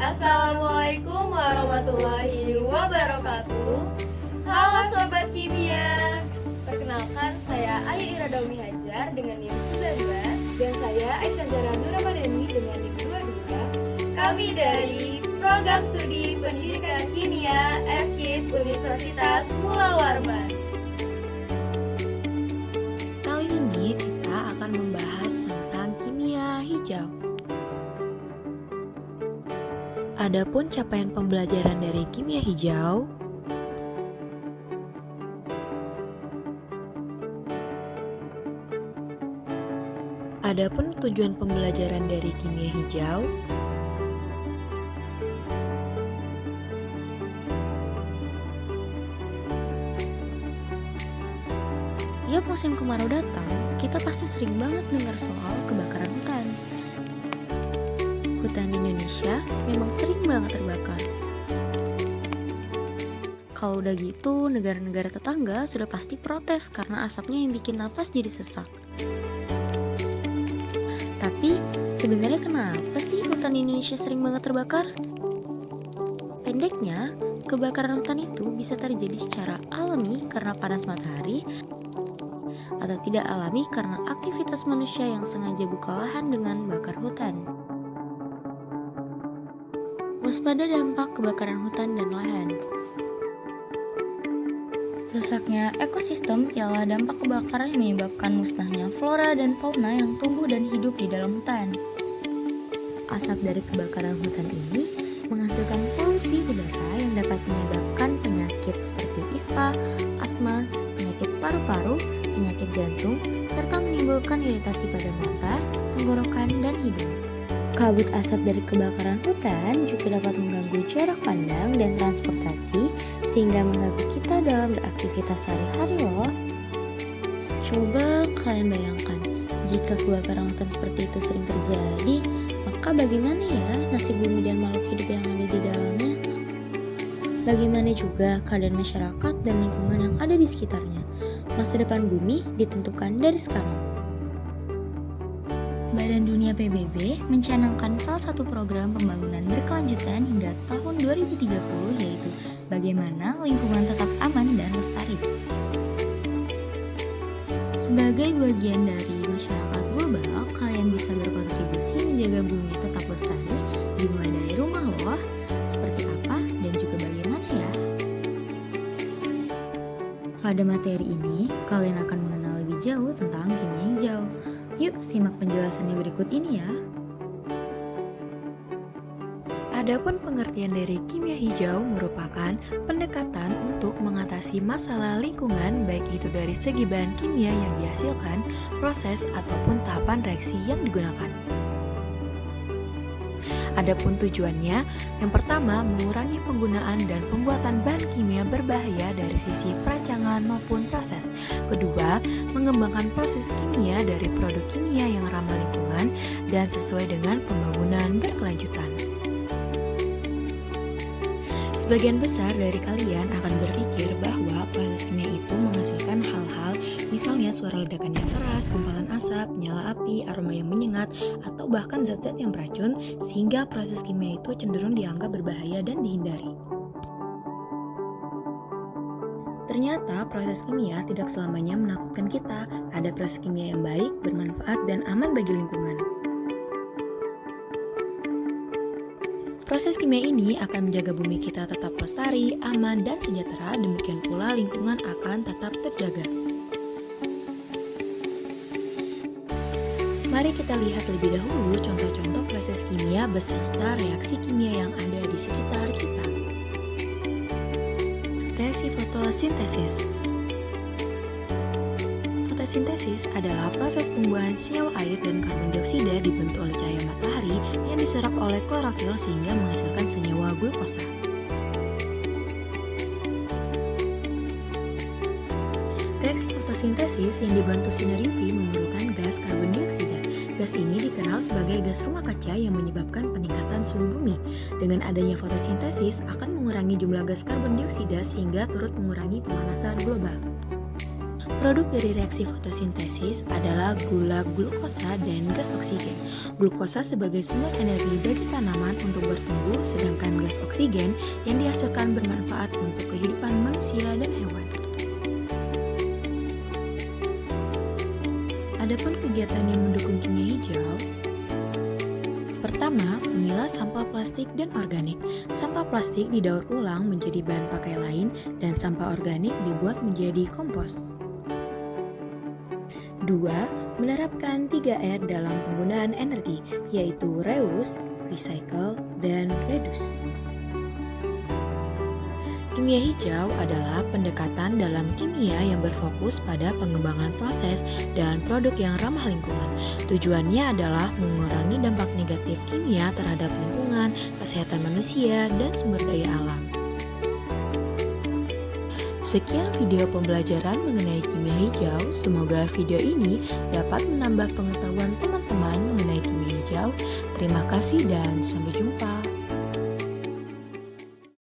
Assalamualaikum warahmatullahi wabarakatuh. Halo Sobat Kimia. Perkenalkan, saya Ayu Iradawi Hajar dengan NIM 19 dan saya Aisyah Zara Nuramadeni dengan NIM 22. Kami dari Program Studi Pendidikan Kimia FKIP Universitas Mula Warman. Kali ini kita akan membahas tentang kimia hijau. Adapun capaian pembelajaran dari kimia hijau, adapun tujuan pembelajaran dari kimia hijau, tiap musim kemarau datang, kita pasti sering banget dengar soal kebakaran hutan. Hutan di Indonesia memang sering banget terbakar. Kalau udah gitu, negara-negara tetangga sudah pasti protes karena asapnya yang bikin nafas jadi sesak. Tapi, sebenarnya kenapa sih hutan di Indonesia sering banget terbakar? Pendeknya, kebakaran hutan itu bisa terjadi secara alami karena panas matahari atau tidak alami karena aktivitas manusia yang sengaja buka lahan dengan bakar hutan. Waspada dampak kebakaran hutan dan lahan. Rusaknya ekosistem ialah dampak kebakaran yang menyebabkan musnahnya flora dan fauna yang tumbuh dan hidup di dalam hutan. Asap dari kebakaran hutan ini menghasilkan polusi udara yang dapat menyebabkan penyakit seperti ispa, asma, penyakit paru-paru, penyakit jantung, serta menimbulkan iritasi pada mata, tenggorokan, dan hidung. Kabut asap dari kebakaran hutan juga dapat mengganggu jarak pandang dan transportasi sehingga mengganggu kita dalam beraktivitas sehari-hari loh. Coba kalian bayangkan, jika kebakaran hutan seperti itu sering terjadi, maka bagaimana ya nasib bumi dan makhluk hidup yang ada di dalamnya? Bagaimana juga keadaan masyarakat dan lingkungan yang ada di sekitarnya? Masa depan bumi ditentukan dari sekarang. Badan Dunia PBB mencanangkan salah satu program pembangunan berkelanjutan hingga tahun 2030, yaitu bagaimana lingkungan tetap aman dan lestari. Sebagai bagian dari masyarakat global, kalian bisa berkontribusi menjaga bumi tetap lestari dimulai dari rumah loh. Seperti apa dan juga bagaimana ya? Pada materi ini, kalian akan mengenal lebih jauh tentang kimia hijau. Yuk, simak penjelasannya berikut ini ya. adapun pengertian dari kimia hijau merupakan pendekatan untuk mengatasi masalah lingkungan baik itu dari segi bahan kimia yang dihasilkan, proses ataupun tahapan reaksi yang digunakan. Adapun tujuannya, yang pertama mengurangi penggunaan dan pembuatan bahan kimia berbahaya dari sisi perancangan maupun proses. Kedua, mengembangkan proses kimia dari produk kimia yang ramah lingkungan dan sesuai dengan pembangunan berkelanjutan. Sebagian besar dari kalian akan berpikir bahwa proses kimia itu menghasilkan hal-hal, misalnya suara ledakan yang keras, gumpalan asap, nyala api, aroma yang menyengat, atau bahkan zat-zat yang beracun, sehingga proses kimia itu cenderung dianggap berbahaya dan dihindari. Ternyata proses kimia tidak selamanya menakutkan kita. Ada proses kimia yang baik, bermanfaat, dan aman bagi lingkungan. Proses kimia ini akan menjaga bumi kita tetap lestari, aman, dan sejahtera. Demikian pula lingkungan akan tetap terjaga. Mari kita lihat lebih dahulu contoh-contoh proses kimia beserta reaksi kimia yang ada di sekitar kita. Reaksi fotosintesis. Fotosintesis adalah proses pembuahan senyawa air dan karbon dioksida dibentuk oleh cahaya matahari yang diserap oleh klorofil sehingga menghasilkan senyawa glukosa. Reaksi fotosintesis yang dibantu sinar UV memerlukan gas karbon dioksida. Gas ini dikenal sebagai gas rumah kaca yang menyebabkan peningkatan suhu bumi. Dengan adanya fotosintesis akan mengurangi jumlah gas karbon dioksida sehingga turut mengurangi pemanasan global. Produk dari reaksi fotosintesis adalah gula glukosa dan gas oksigen. Glukosa sebagai sumber energi bagi tanaman untuk bertumbuh, sedangkan gas oksigen yang dihasilkan bermanfaat untuk kehidupan manusia dan hewan. Adapun kegiatan yang mendukung kimia hijau, pertama, memilah sampah plastik dan organik. Sampah plastik didaur ulang menjadi bahan pakai lain dan sampah organik dibuat menjadi kompos. 2. Menerapkan 3R dalam penggunaan energi, yaitu reuse, recycle, dan reduce. Kimia hijau adalah pendekatan dalam kimia yang berfokus pada pengembangan proses dan produk yang ramah lingkungan. Tujuannya adalah mengurangi dampak negatif kimia terhadap lingkungan, kesehatan manusia, dan sumber daya alam. Sekian video pembelajaran mengenai kimia hijau. Semoga video ini dapat menambah pengetahuan teman-teman mengenai kimia hijau. Terima kasih dan sampai jumpa.